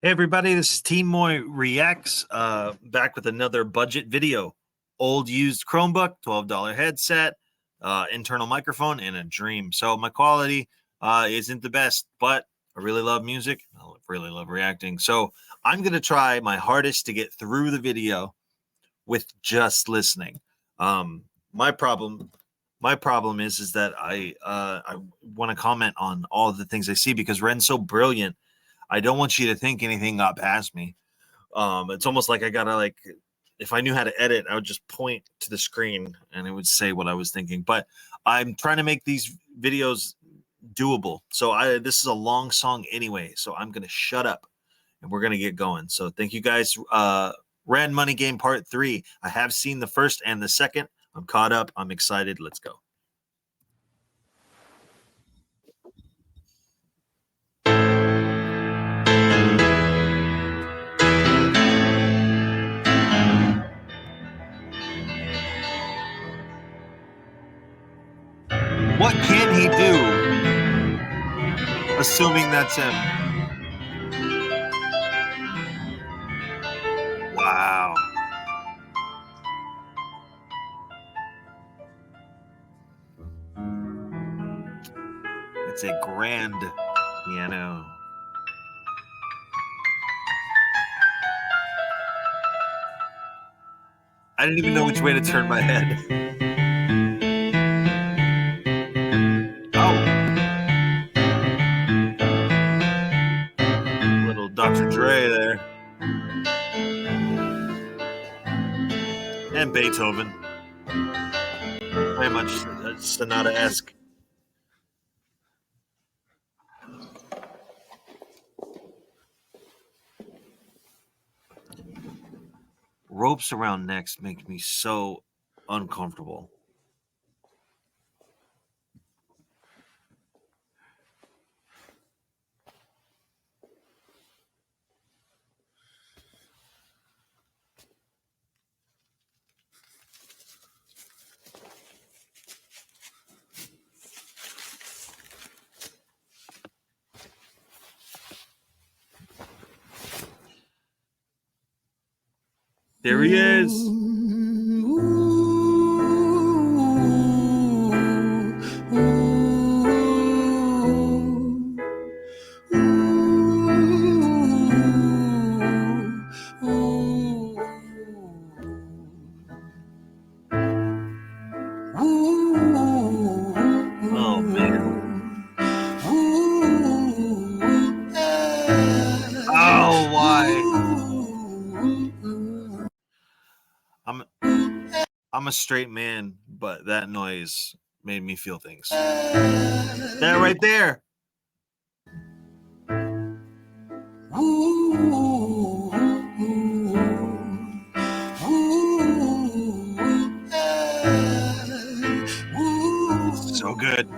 Hey everybody, this is Team Moy Reacts, back with another budget video. Old used Chromebook, $12 headset, internal microphone, and a dream. So my quality isn't the best, but I really love music. I really love reacting. So I'm going to try my hardest to get through the video with just listening. My problem is that I want to comment on all of the things I see because Ren's so brilliant. I don't want you to think anything got past me. It's almost like I gotta if I knew how to edit, I would just point to the screen and it would say what I was thinking. But I'm trying to make these videos doable. So this is a long song anyway, so I'm gonna shut up and we're gonna get going. So thank you guys. Ran Money Game Part 3. I have seen the first and the second. I'm caught up. I'm excited. Let's go. What can he do? Assuming that's him. Wow. It's a grand piano. I didn't even know which way to turn my head. Oh. Little Dr. Dre there. And Beethoven. Very much sonata-esque. Ropes around necks make me so uncomfortable. There he is. Oh man. Oh, why? I'm a straight man, but that noise made me feel things. That right there. So good.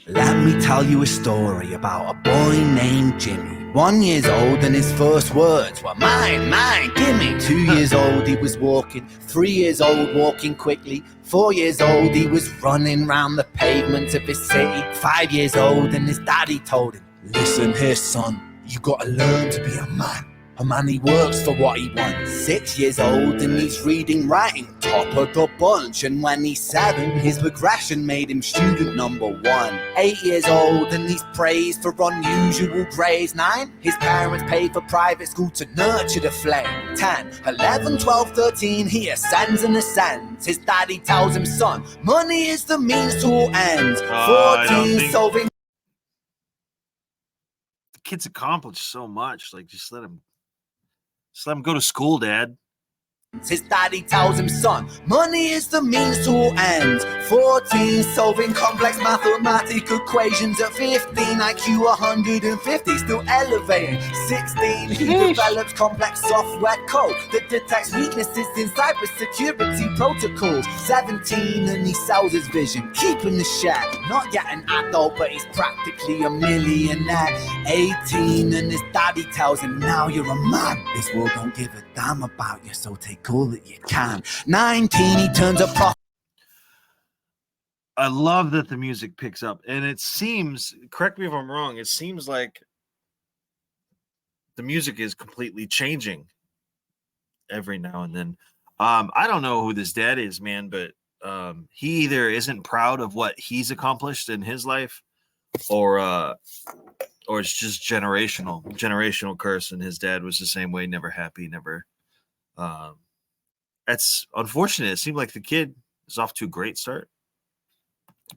Let me tell you a story about a boy named Jimmy. 1 year old and his first words were mine, mine, gimme. 2 years old he was walking, 3 years old walking quickly. 4 years old he was running round the pavements of his city. 5 years old and his daddy told him, listen here son, you gotta learn to be a man. A man, he works for what he wants. 6 years old and he's reading, writing, top of the bunch. And when he's 7, his progression made him student number 1. 8 years old and he's praised for unusual grades. 9, his parents paid for private school to nurture the flame. 10, 11, 12, 13, he ascends and ascends. His daddy tells him, son, money is the means to all ends. 14, solving. The kid's accomplished so much. Like, just let him go to school, Dad. His daddy tells him, son, money is the means to all ends. 14, solving complex mathematical equations. At 15, IQ 150, still elevating. 16, he develops complex software code that detects weaknesses in cybersecurity protocols. 17, and he sells his vision, keeping the share. Not yet an adult, but he's practically a millionaire. 18, and his daddy tells him, now you're a man. This world don't give a damn about you, so take all that you can. 19, he turns a profit. I love that the music picks up, and it seems, correct me if I'm wrong, it seems like the music is completely changing every now and then. I don't know who this dad is, man, but he either isn't proud of what he's accomplished in his life, or it's just generational curse, and his dad was the same way, never happy, never. That's unfortunate. It seemed like the kid is off to a great start.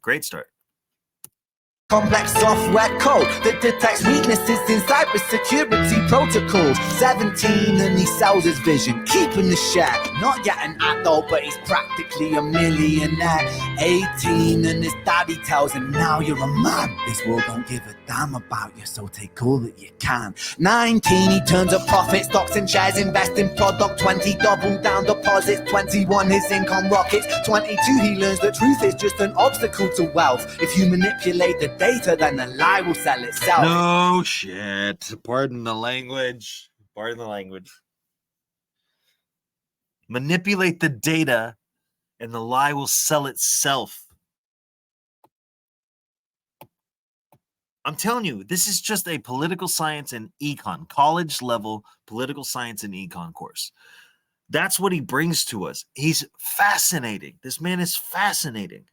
Great start. Complex software code that detects weaknesses in cybersecurity protocols. 17 and he sells his vision, keeping the share. Not yet an adult, but he's practically a millionaire. 18 and his daddy tells him, now you're a man. This world don't give a damn about you, so take all that you can. 19, he turns a profit, stocks and shares, invest in product. 20, double down deposits. 21, his income rockets. 22, he learns that truth is just an obstacle to wealth. If you manipulate the data, then the lie will sell itself. No shit. Pardon the language. Pardon the language. Manipulate the data and the lie will sell itself. I'm telling you, this is just a political science and econ, college level political science and econ course. That's what he brings to us. He's fascinating. This man is fascinating.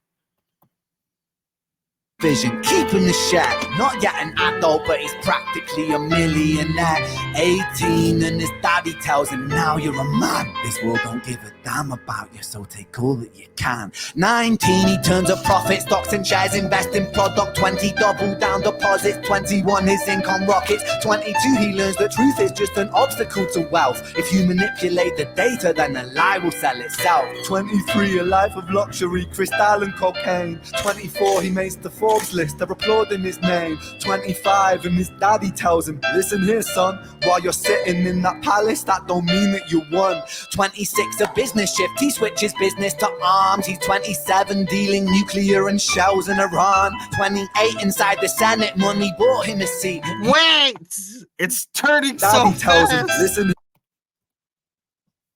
Vision, keeping the share. Not yet an adult, but he's practically a millionaire. 18 and his daddy tells him, now you're a man. This world don't give a damn about you, so take all that you can. 19, he turns a profit, stocks and shares, invest in product. 20, double down deposits. 21, his income rockets. 22, he learns that truth is just an obstacle to wealth. If you manipulate the data, then the lie will sell itself. 23, a life of luxury, crystal and cocaine. 24, he makes the Forbes list, they're applauding his name. 25, and his daddy tells him, listen here son, while you're sitting in that palace, that don't mean that you won. 26, a business shift, he switches business to arms. He's 27, dealing nuclear and shells in Iran. 28, inside the Senate, money bought him a seat. Wait! It's turning Daddy so tells fast. him, listen.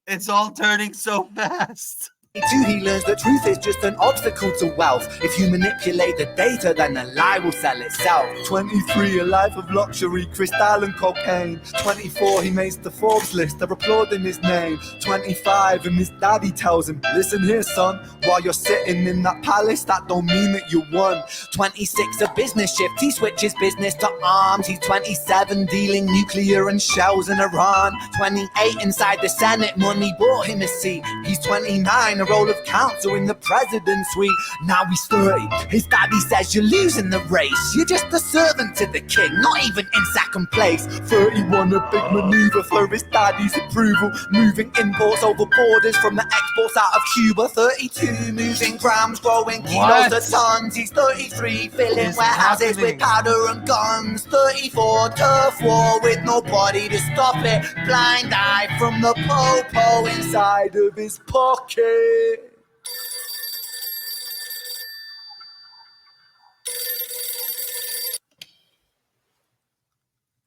It's all turning so fast. 22, he learns that truth is just an obstacle to wealth. If you manipulate the data, then the lie will sell itself. 23, a life of luxury, crystal and cocaine. 24, he makes the Forbes list, they're applauding his name. 25, and his daddy tells him, listen here son, while you're sitting in that palace, that don't mean that you won. 26, a business shift, he switches business to arms. He's 27, dealing nuclear and shells in Iran. 28, inside the Senate, money bought him a seat. He's 29, a role of counsel in the president's suite. Now he's 30, his daddy says you're losing the race. You're just a servant to the king, not even in second place. 31, a big maneuver for his daddy's approval, moving imports over borders from the exports out of Cuba. 32, moving grams, growing kilos to tons. He's 33, filling warehouses with powder and guns. 34, turf war with nobody to stop it. Blind eye from the po-po inside of his pocket.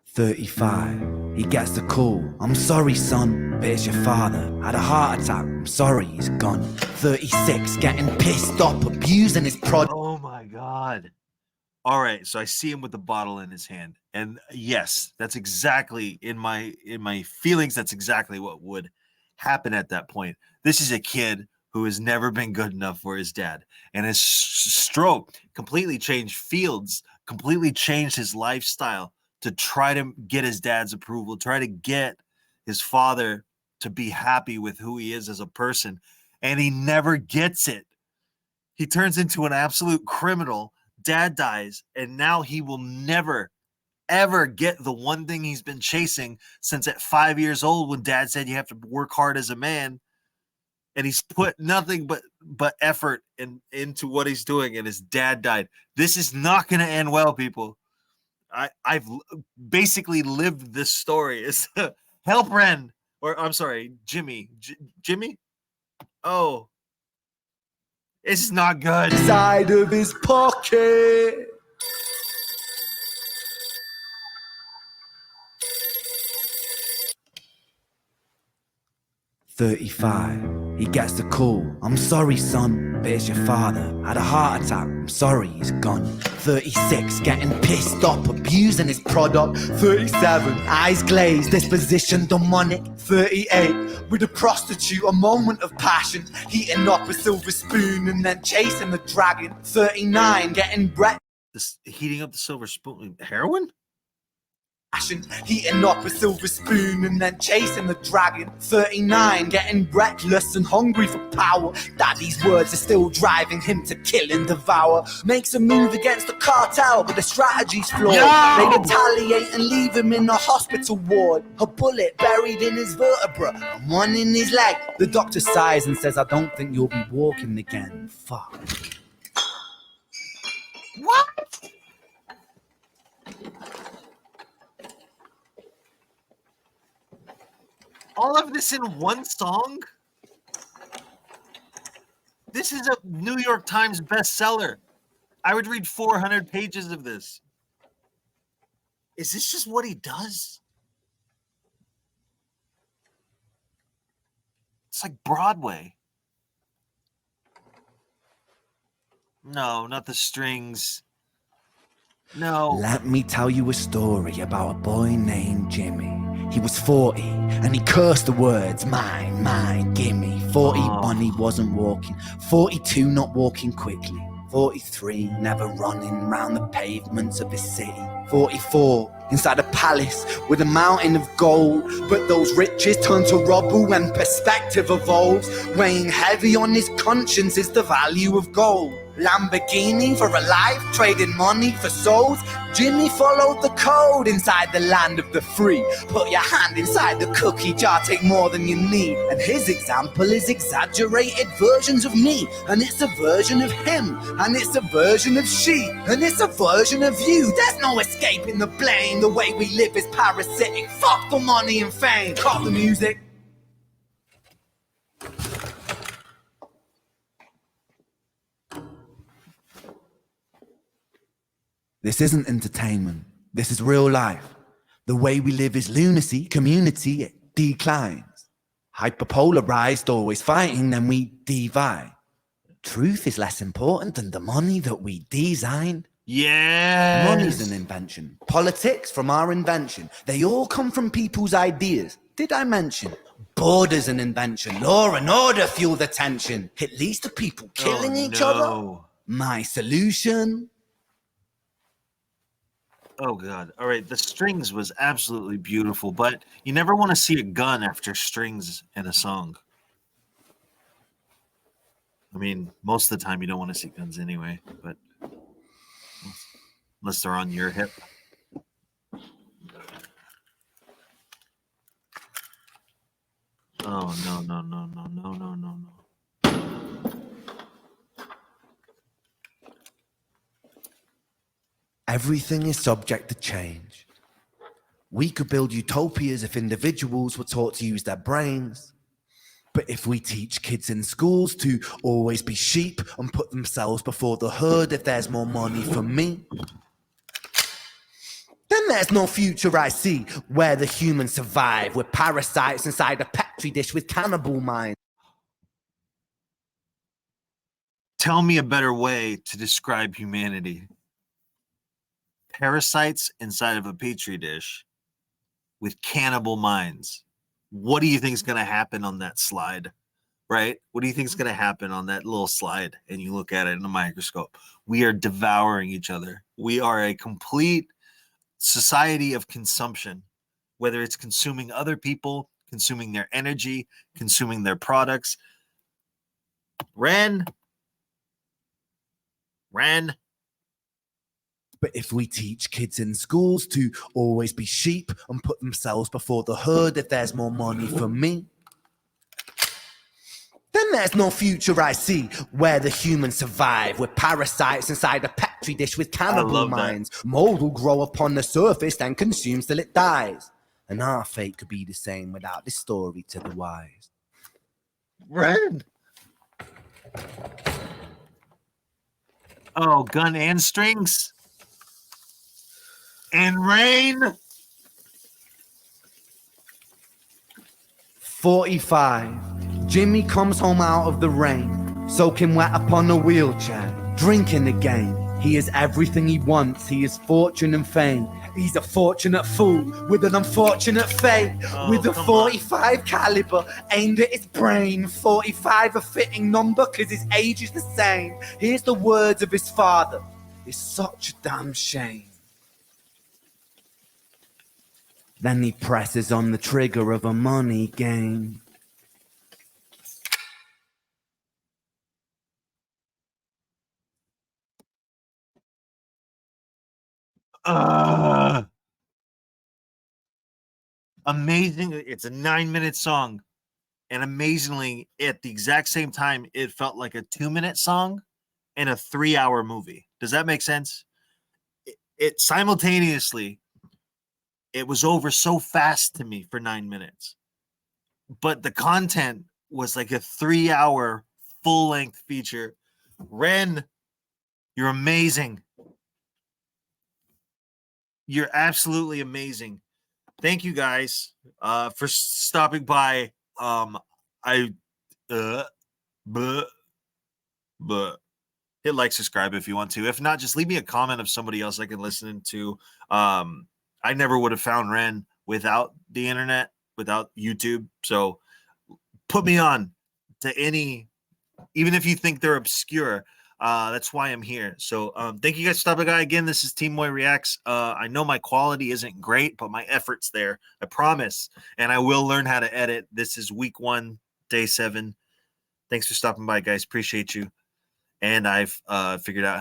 35, he gets the call. I'm sorry, son, but it's your father. Had a heart attack. I'm sorry, he's gone. 36, getting pissed off, abusing his product. Oh my God. All right, so I see him with the bottle in his hand. And yes, that's exactly in my feelings, that's exactly what would happen at that point. This is a kid who has never been good enough for his dad, and his stroke completely changed fields, completely changed his lifestyle to try to get his dad's approval, try to get his father to be happy with who he is as a person, and he never gets it. He turns into an absolute criminal. Dad dies, and now he will never, ever get the one thing he's been chasing since at 5 years old, when dad said you have to work hard as a man. And he's put nothing but effort into what he's doing, and his dad died. This is not going to end well, people. I've basically lived this story. It's help Ren, or I'm sorry, Jimmy. Jimmy? Oh, it's not good. Inside of his pocket. 35. He gets the call. I'm sorry, son, but it's your father. Had a heart attack. I'm sorry, he's gone. 36. Getting pissed off, abusing his product. 37. Eyes glazed, disposition demonic. 38. With a prostitute, a moment of passion. Heating up a silver spoon and then chasing the dragon. 39. Getting heating up the silver spoon. Heroin? Heating up a silver spoon and then chasing the dragon. 39, getting reckless and hungry for power. Daddy's words are still driving him to kill and devour. Makes a move against the cartel, but the strategy's flawed. They retaliate and leave him in a hospital ward. A bullet buried in his vertebra and one in his leg. The doctor sighs and says, I don't think you'll be walking again. Fuck. What? All of this in one song? This is a New York Times bestseller. I would read 400 pages of this. Is this just what he does? It's like Broadway. No, not the strings. No. Let me tell you a story about a boy named Jimmy. He was 40 and he cursed the words, mine, mine, gimme. 40, Bonnie wasn't walking. 42, not walking quickly. 43, never running round the pavements of his city. 44, inside a palace with a mountain of gold. But those riches turn to rubble when perspective evolves. Weighing heavy on his conscience is the value of gold. Lamborghini for a life, trading money for souls. Jimmy followed the code inside the land of the free. Put your hand inside the cookie jar, take more than you need. And his example is exaggerated versions of me. And it's a version of him. And it's a version of she. And it's a version of you. There's no escaping the blame. The way we live is parasitic. Fuck the money and fame. Cut the music. This isn't entertainment. This is real life. The way we live is lunacy, community, it declines. Hyperpolarized, always fighting, then we divide. Truth is less important than the money that we designed. Yeah. Money's an invention. Politics from our invention. They all come from people's ideas. Did I mention? Border's an invention. Law and order fuel the tension. It leads to people killing each other. My solution? Oh, God. All right. The strings was absolutely beautiful, but you never want to see a gun after strings in a song. I mean, most of the time you don't want to see guns anyway, but unless they're on your hip. Oh, no, no, no, no, no, no, no, no. Everything is subject to change. We could build utopias if individuals were taught to use their brains. But if we teach kids in schools to always be sheep and put themselves before the herd if there's more money for me, then there's no future I see where the humans survive. We're parasites inside a petri dish with cannibal minds. Tell me a better way to describe humanity. Parasites inside of a petri dish with cannibal minds. What do you think is going to happen on that slide? Right? What do you think is going to happen on that little slide? And you look at it in a microscope. We are devouring each other. We are a complete society of consumption, whether it's consuming other people, consuming their energy, consuming their products. Ren. But if we teach kids in schools to always be sheep and put themselves before the herd if there's more money for me, then there's no future I see where the humans survive. We're parasites inside a petri dish with cannibal minds. Mold will grow upon the surface and consumes till it dies. And our fate could be the same without this story to the wise. Ren. Oh, gun and strings. And rain. 45. Jimmy comes home out of the rain, soaking wet upon a wheelchair, drinking again. He is everything he wants. He is fortune and fame. He's a fortunate fool with an unfortunate fate. With a 45 caliber aimed at his brain. 45 a fitting number cause his age is the same. Here's the words of his father. It's such a damn shame. Then he presses on the trigger of a money game. Amazing. It's a 9-minute song. And amazingly, at the exact same time, it felt like a 2-minute song and a 3-hour movie. Does that make sense? It simultaneously, it was over so fast to me for 9 minutes. But the content was like a 3-hour full-length feature. Ren, you're amazing. You're absolutely amazing. Thank you guys for stopping by. Hit like, subscribe if you want to. If not, just leave me a comment of somebody else I can listen to. I never would have found Ren without the internet, without YouTube. So put me on to any, even if you think they're obscure. That's why I'm here. So thank you guys for stopping by again. This is Team Moy Reacts. I know my quality isn't great, but my effort's there. I promise. And I will learn how to edit. This is week 1, day 7. Thanks for stopping by, guys. Appreciate you. And I've figured out